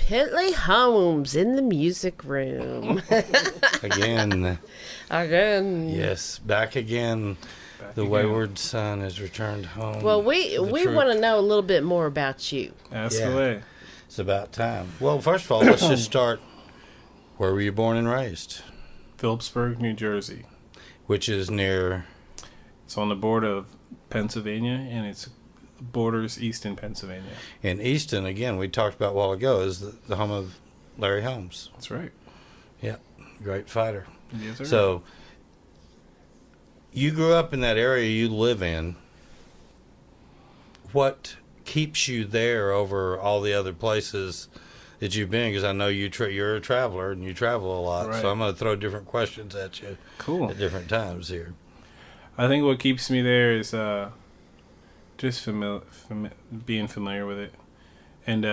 Pentley Holmes in the music room. Again. Again. Yes, back again. The wayward son has returned home. Well, we want to know a little bit more about you. Ask away. It's about time. Well, first of all, let's just start. Where were you born and raised? Phillipsburg, New Jersey. Which is near? It's on the border of Pennsylvania, and it borders Easton, Pennsylvania. And Easton, again, we talked about a while ago, is the home of Larry Holmes. That's right. Yeah, great fighter. Yes, sir. So, you grew up in that area you live in. What keeps you there over all the other places that you've been? Because I know you're a traveler and you travel a lot. Right. So I'm going to throw different questions at you. Cool. At different times here. I think what keeps me there is just being familiar with it. And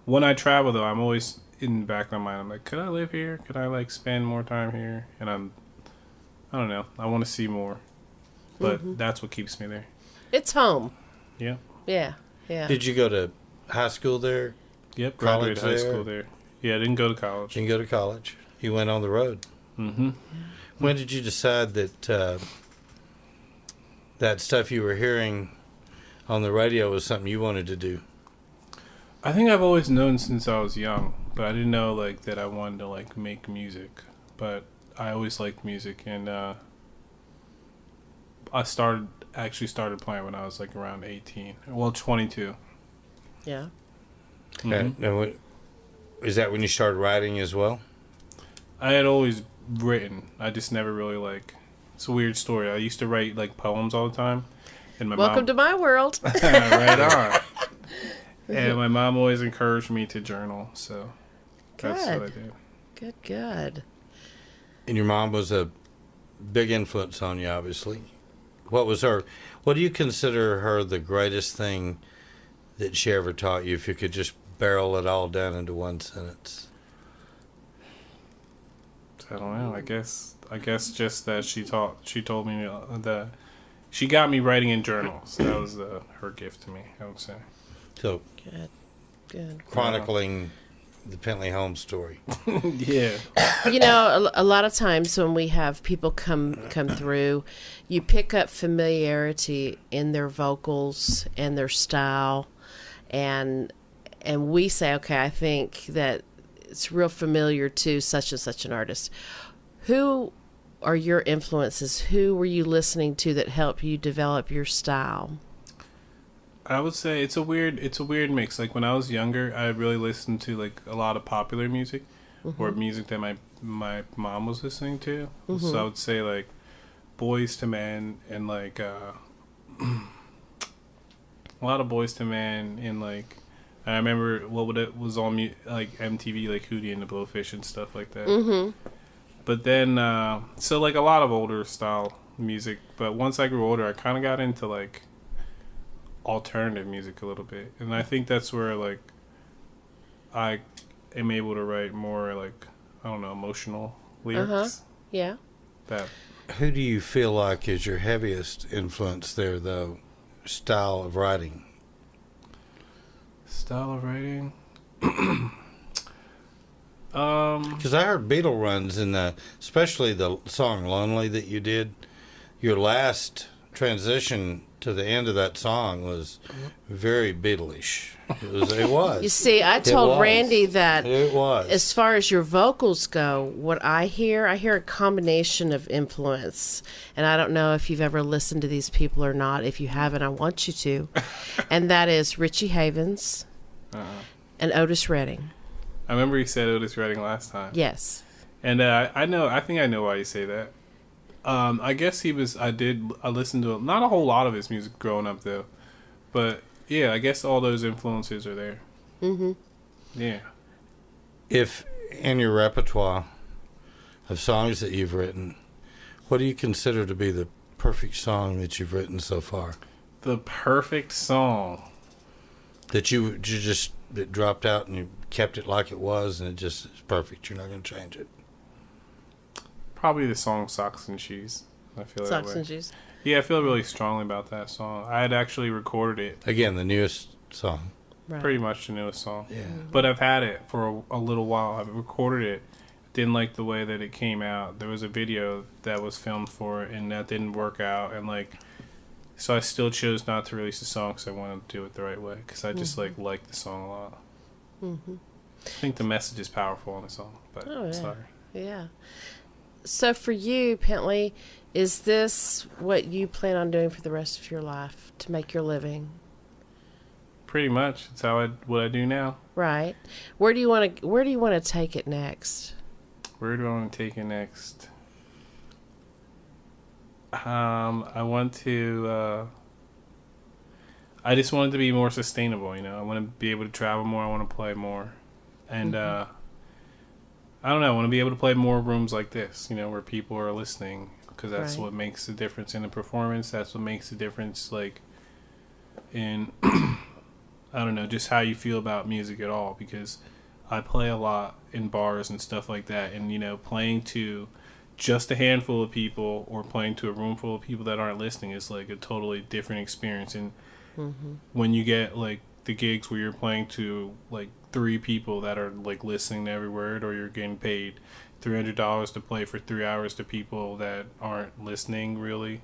when I travel, though, I'm always in the back of my mind. I'm like, could I live here? Could I spend more time here? And I don't know. I want to see more. But that's what keeps me there. It's home. Yeah. Yeah. Yeah. Did you go to high school there? Yep. College Graduated high school there. Yeah, I didn't go to college. Didn't go to college. You went on the road. Mm-hmm. When did you decide that that stuff you were hearing on the radio was something you wanted to do? I think I've always known since I was young, but I didn't know that I wanted to make music. But I always liked music, and I started playing when I was around 18. Well, 22. Yeah. Mm-hmm. And is that when you started writing as well? I had always written. I just never really It's a weird story. I used to write poems all the time, and Welcome to my world. Right on. And my mom always encouraged me to journal, so that's what I did. Good. And your mom was a big influence on you, obviously. What do you consider her the greatest thing that she ever taught you, if you could just barrel it all down into one sentence? I don't know. I guess just that she told me that she got me writing in journals. That was her gift to me, I would say. So, good. Chronicling the Pentley Holmes story. Yeah. A lot of times when we have people come through, you pick up familiarity in their vocals and their style, and we say, okay, I think that it's real familiar to such and such an artist. Who are your influences? Who were you listening to that helped you develop your style? I would say it's a weird mix. When I was younger, I really listened to a lot of popular music, or music that my mom was listening to. So I would say Boys to Men, and a lot of Boys to Men, and I remember it was on MTV, Hootie and the Blowfish and stuff like that. Mm-hmm. But then so a lot of older style music. But once I grew older, I kind of got into alternative music a little bit, and I think that's where I am able to write more I don't know, emotional lyrics. Yeah. That. Who do you feel like is your heaviest influence there, though? Style of writing. Style of writing. Because I heard Beatle runs in especially the song "Lonely" that you did. Your last transition to the end of that song was very Beatle-ish. It was. You see, I told Randy that it was. As far as your vocals go, what I hear a combination of influence. And I don't know if you've ever listened to these people or not. If you haven't, I want you to. And that is Richie Havens and Otis Redding. I remember you said Otis Redding last time. Yes. And I think I know why you say that. I guess I listened to not a whole lot of his music growing up though, but yeah, I guess all those influences are there. Mm-hmm. Yeah. If in your repertoire of songs that you've written, what do you consider to be the perfect song that you've written so far? The perfect song that you just it dropped out and you kept it like it was, and it just is perfect. You're not going to change it. Probably the song "Socks and Shoes." I feel that way. Socks and Shoes. Yeah, I feel really strongly about that song. I had actually recorded it. Again, the newest song. pretty much the newest song. Yeah. But I've had it for a little while. I've recorded it. Didn't like the way that it came out. There was a video that was filmed for it, and that didn't work out. And like, so I still chose not to release the song because I wanted to do it the right way. Because I just like the song a lot. Mm-hmm. I think the message is powerful on the song. But sorry. Yeah. So for you, Pentley, is this what you plan on doing for the rest of your life to make your living? Pretty much. It's what I do now. Right. Where do you want to take it next? Where do I want to take it next? I want to. I just want it to be more sustainable. You know, I want to be able to travel more. I want to play more, and I don't know. I want to be able to play more rooms like this. You know, where people are listening, because that's what makes the difference in the performance. That's what makes the difference, like, in I don't know, just how you feel about music at all. Because I play a lot in bars and stuff like that, and you know, playing to just a handful of people or playing to a room full of people that aren't listening is like a totally different experience. And when you get like the gigs where you're playing to like 3 people that are like listening to every word, or you're getting paid $300 to play for 3 hours to people that aren't listening really,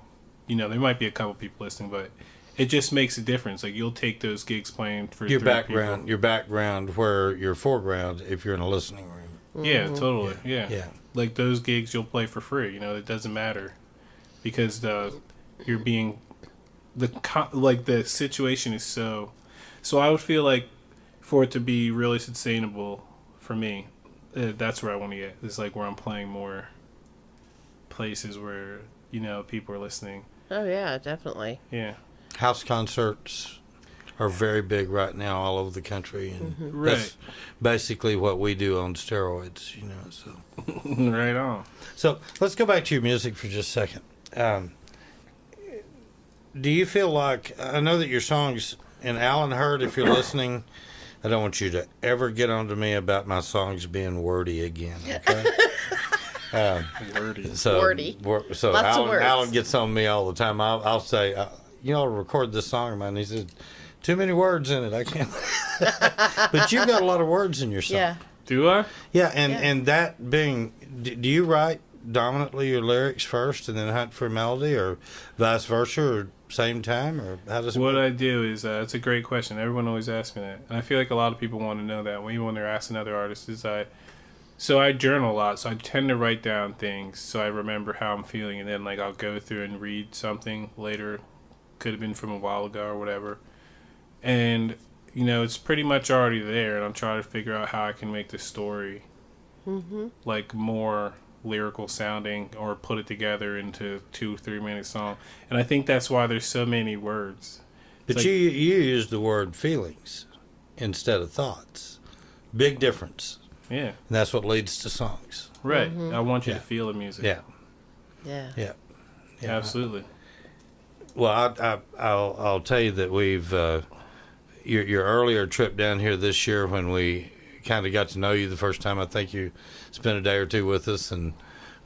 you know, there might be a couple people listening, but it just makes a difference. Like, you'll take those gigs playing for your 3 background, people. your background, where your foreground if you're in a listening room. Yeah, totally. Yeah. Yeah. Like those gigs you'll play for free. You know, it doesn't matter because you're being the situation is so. I would feel like for it to be really sustainable for me, that's where I want to get. It's like where I'm playing more places where, you know, people are listening. Oh yeah, definitely. Yeah. House concerts are very big right now all over the country, and that's basically what we do on steroids, you know. So right on. So let's go back to your music for just a second. Do you feel like, I know that your songs, and Alan Hurd, if you're listening, I don't want you to ever get on to me about my songs being wordy again, okay? Wordy. So, Wordy. So Lots of words. Alan gets on me all the time. I'll say, you know, I'll record this song of mine. He said, too many words in it. I can't. But you've got a lot of words in your song. Yeah. Do I? Yeah, and that being, do you write dominantly your lyrics first and then hunt for melody, or vice versa, or same time, or how does it What work? I do is, it's a great question. Everyone always asks me that. And I feel like a lot of people want to know that even when they're asking other artists. So I journal a lot, so I tend to write down things so I remember how I'm feeling, and then like I'll go through and read something later. Could have been from a while ago or whatever. And, you know, it's pretty much already there, and I'm trying to figure out how I can make the story like more lyrical sounding, or put it together into 2-3 minute song. And I think that's why there's so many words. But like, you use the word feelings instead of thoughts. Big difference. Yeah. And that's what leads to songs. Right. I want you to feel the music. Yeah. Yeah. Yeah. Yeah. Absolutely. Well, I'll tell you that we've your earlier trip down here this year, when we kind of got to know you the first time. I think you spent a day or two with us, and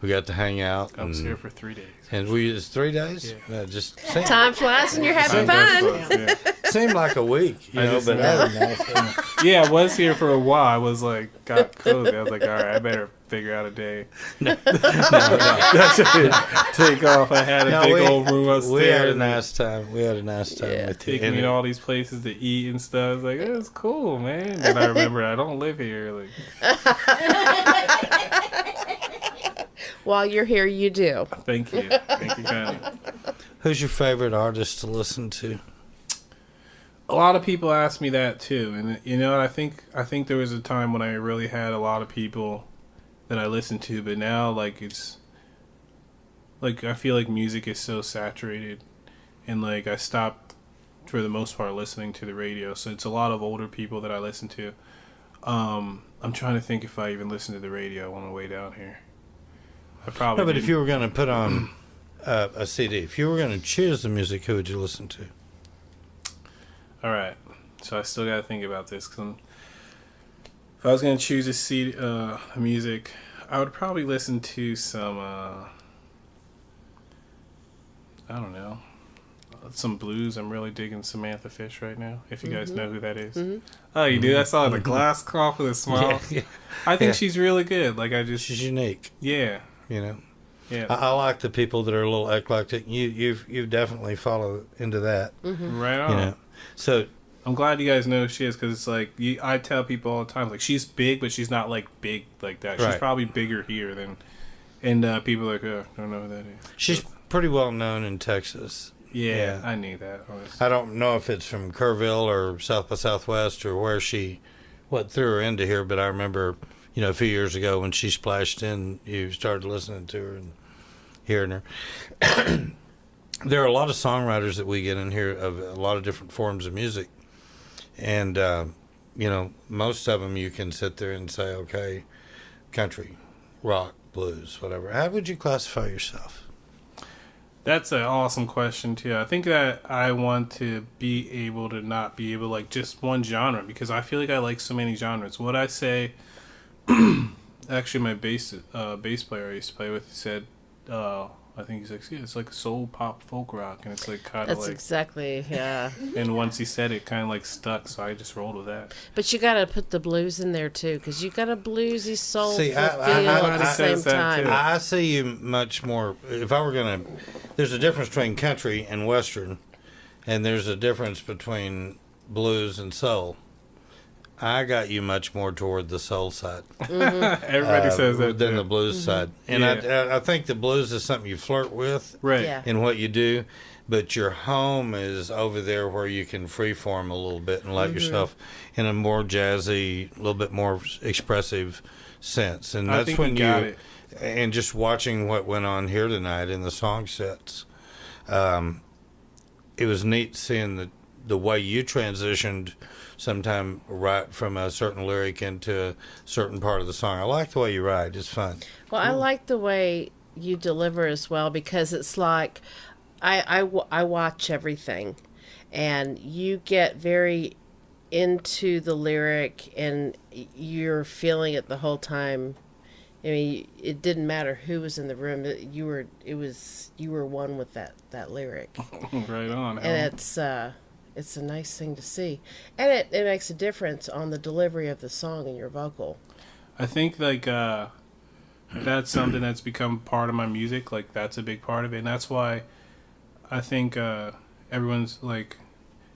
we got to hang out. I was here for 3 days. And we was 3 days. Yeah. Just Time flies when you're having fun. seemed like a week, you know. But Yeah, I was here for a while. I was like, got COVID. I was like, all right, I better figure out a day. No. Take off. I had a big old room upstairs. We had a nice time. We had a nice time with you. Taking me to all these places to eat and stuff. I was like, it's cool, man. And I remember I don't live here. Like, While you're here, you do. thank you. Thank you kindly. Who's your favorite artist to listen to? A lot of people ask me that too, and you know, I think there was a time when I really had a lot of people that I listened to, but now like it's like I feel like music is so saturated, and like I stopped for the most part listening to the radio, so it's a lot of older people that I listen to. I'm trying to think if I even listen to the radio on the way down here. I probably. No, but didn't. if you were going to put on a CD, if you were going to choose the music, who would you listen to? All right, so I still got to think about this, because if I was going to choose a CD, music, I would probably listen to some, I don't know. some blues. I'm really digging Samantha Fish right now. If you guys know who that is. Mm-hmm. Oh, you do? I saw the glass cloth with a smile. Yeah. I think she's really good. Like She's unique. yeah. You know. Yeah. I like the people that are a little eclectic. You've definitely followed into that. Mm-hmm. Right on. You know. So I'm glad you guys know who she is because it's like I tell people all the time, like she's big, but she's not like big like that. She's Right. probably bigger here than, and people are like, oh, I don't know who that is. she's pretty well known in Texas. Yeah, I knew that. I don't know if it's from Kerrville or South by Southwest or where what threw her into here, but I remember, a few years ago when she splashed in, you started listening to her and hearing her. There are a lot of songwriters that we get in here of a lot of different forms of music. And, most of them you can sit there and say, okay, country, rock, blues, whatever. How would you classify yourself? That's an awesome question too. I think that I want to be able to not be able like just one genre because I feel like I like so many genres. What I say, actually, my bass player I used to play with said, I think he's like, yeah, it's like soul pop folk rock, and it's like kind of That's like exactly, yeah. And once he said it, kind of like stuck, so I just rolled with that. But you got to put the blues in there too, because you got a bluesy soulful See, feel at the same says that, time. too. I see you much more. If I were going to, there's a difference between country and western, and there's a difference between blues and soul. I got you much more toward the soul side. Mm-hmm. Everybody says that than too. the blues side, and Yeah. I think the blues is something you flirt with, Right. Yeah. in what you do, but your home is over there where you can freeform a little bit and let yourself in a more jazzy, a little bit more expressive sense, and I that's think when you got it. And just watching what went on here tonight in the song sets, it was neat seeing the way you transitioned sometime right from a certain lyric into a certain part of the song. I like the way you write. It's fun. Well, I like the way you deliver as well because it's like I watch everything, and you get very into the lyric, and you're feeling it the whole time. I mean, it didn't matter who was in the room. You were one with that lyric, Right on. and it's a nice thing to see, and it makes a difference on the delivery of the song and your vocal. I think like that's something that's become part of my music. Like that's a big part of it, and that's why I think everyone's like,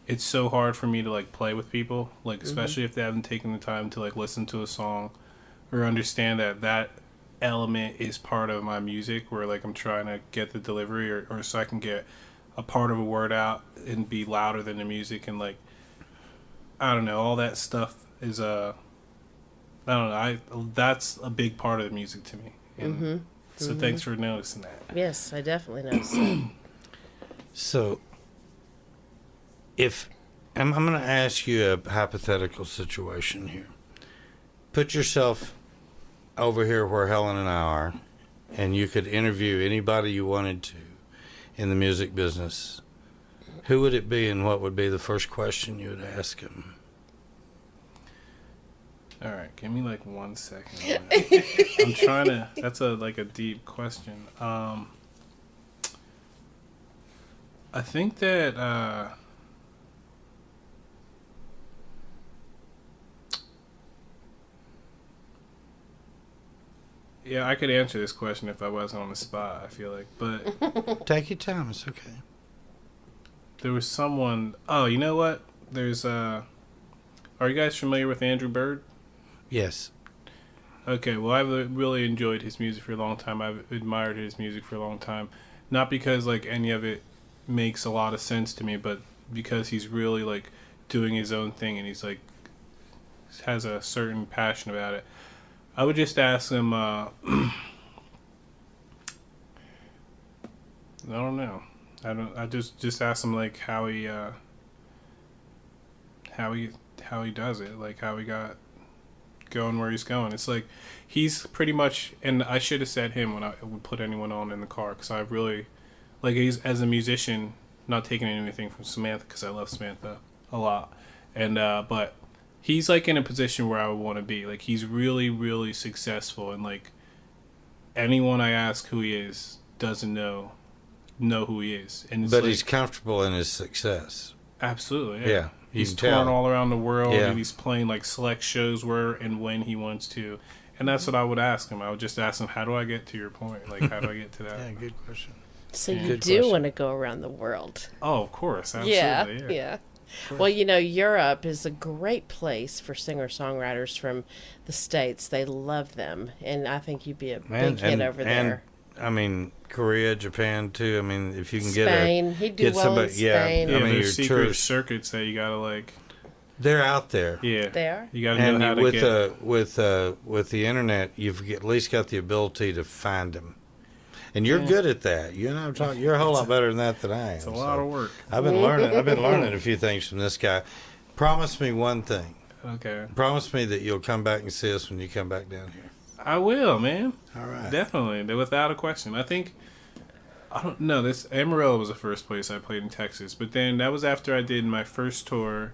it's so hard for me to like play with people, like especially if they haven't taken the time to like listen to a song or understand that element is part of my music. Where like I'm trying to get the delivery, or so I can get a part of a word out and be louder than the music, and like I don't know, all that stuff is I don't know. That's a big part of the music to me. And so thanks for noticing that. Yes, I definitely noticed that. So, if I'm going to ask you a hypothetical situation here. Put yourself over here where Helen and I are, and you could interview anybody you wanted to in the music business. Who would it be, and what would be the first question you would ask him? All right, give me like 1 second. I'm trying to. That's a deep question. I think that yeah, I could answer this question if I wasn't on the spot. I feel like, but Take your time. It's okay. there was someone. Oh, you know what? There's Are you guys familiar with Andrew Bird? Yes. Okay, well, I've really enjoyed his music for a long time. I've admired his music for a long time. Not because, like, any of it makes a lot of sense to me, but because he's really, like, doing his own thing, and he's, like, has a certain passion about it. I would just ask him, I don't know. I just ask him, like, how he does it, like, how he got going where he's going. It's like he's pretty much, and I should have said him when I would put anyone on in the car, because I really like, he's, as a musician, not taking anything from Samantha because I love Samantha a lot, and but he's like in a position where I would want to be. Like, he's really, really successful, and like anyone I ask who he is doesn't know know who he is. And it's But like, he's comfortable in his success. absolutely, yeah. Yeah, you He's can touring tell. all around the world, Yeah. and he's playing like select shows where and when he wants to. And that's what I would ask him. I would just ask him, how do I get to your point? Like, how do I get to that? Yeah, good question. So Yeah. you Good do question. want to go around the world. Oh, of course. Absolutely. Yeah, Yeah. Well, you know, Europe is a great place for singer-songwriters from the States. They love them, and I think you'd be a big hit over there. I mean, Korea, Japan too. I mean, if you can Spain, he'd do get well somebody- in yeah. Spain. Yeah, I mean, your there's secret tours- circuits that you gotta like. they're out there. Yeah, They are? You gotta know And how to with get. with the internet, you've at least got the ability to find them, and you're good at that. You know, I'm talking. You're a whole lot better than that than I am. It's a lot of work. I've been learning. I've been learning a few things from this guy. Promise me one thing. Okay, Promise me that you'll come back and see us when you come back down here. I will, man. All right. Definitely, without a question. I think. I don't know. This Amarillo was the first place I played in Texas, but then that was after I did my first tour,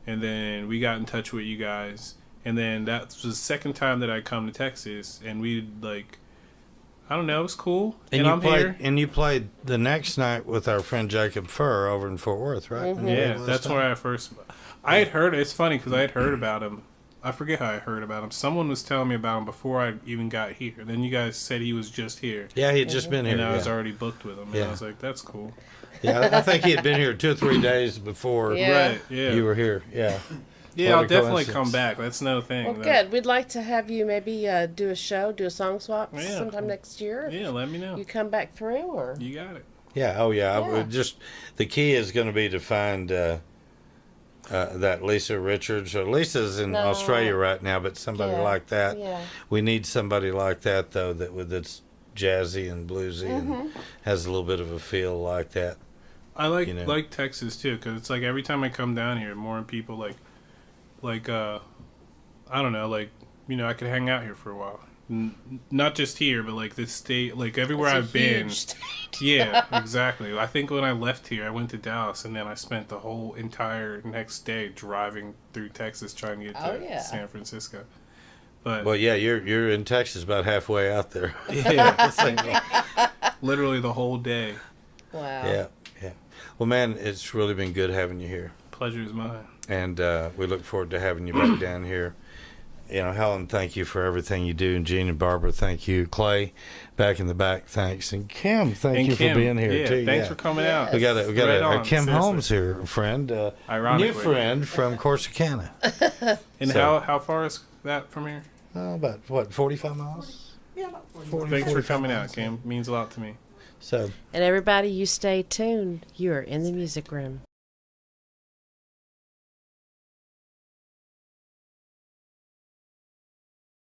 and then we got in touch with you guys, and then that was the second time that I come to Texas, and we like. I don't know. It was cool, and you I'm played, here. And you played the next night with our friend Jacob Furr over in Fort Worth, right? Yeah, that's where I first. I had heard. It's funny because I had heard about him. I forget how I heard about him. Someone was telling me about him before I even got here. Then you guys said he was just here, Yeah, he'd just been here. and I was yeah. already booked with him. And Yeah. I was like, "That's cool." Yeah, I think he had been here 2 or 3 days before Yeah. Right? Yeah. you were here. Yeah. Yeah, What I'll a definitely coincidence. come back. That's no thing. Well, good. We'd like to have you maybe do a show, do a song swap Yeah. sometime next year. Yeah, let me know. You come back through, or You got it. Yeah. Oh, yeah. I Yeah. would just the key is going to be to find that Lisa Richards. Lisa's in No. Australia right now, but somebody Yeah. like that. Yeah. We need somebody like that though that's jazzy and bluesy Mm-hmm. and has a little bit of a feel like that. I like You know. like Texas too, because it's like every time I come down here, more people like I don't know, like I could hang out here for a while. Not just here, but like this state, like everywhere It's a I've been. huge state. Yeah, exactly. I think when I left here, I went to Dallas, and then I spent the whole entire next day driving through Texas trying to get to Oh, yeah. San Francisco. But Well, yeah, you're in Texas about halfway out there. yeah, it's like literally the whole day. Wow. Yeah, yeah. Well, man, it's really been good having you here, Pleasure is mine. and we look forward to having you back down here. You know, Helen, thank you for everything you do, and Gene and Barbara, thank you. Clay, back in the back, thanks, and Kim, thank And you Kim, for being here yeah, too. thanks yeah. for coming Yes. out. We got Right a on, Kim seriously. Holmes here, a friend, new Ironically. friend from Corsicana. And So- how far is that from here? About what, 45 miles? Yeah, about 40, Thanks for 45 coming miles. out, Kim. Means a lot to me. So. And everybody, you stay tuned. You are in the music room.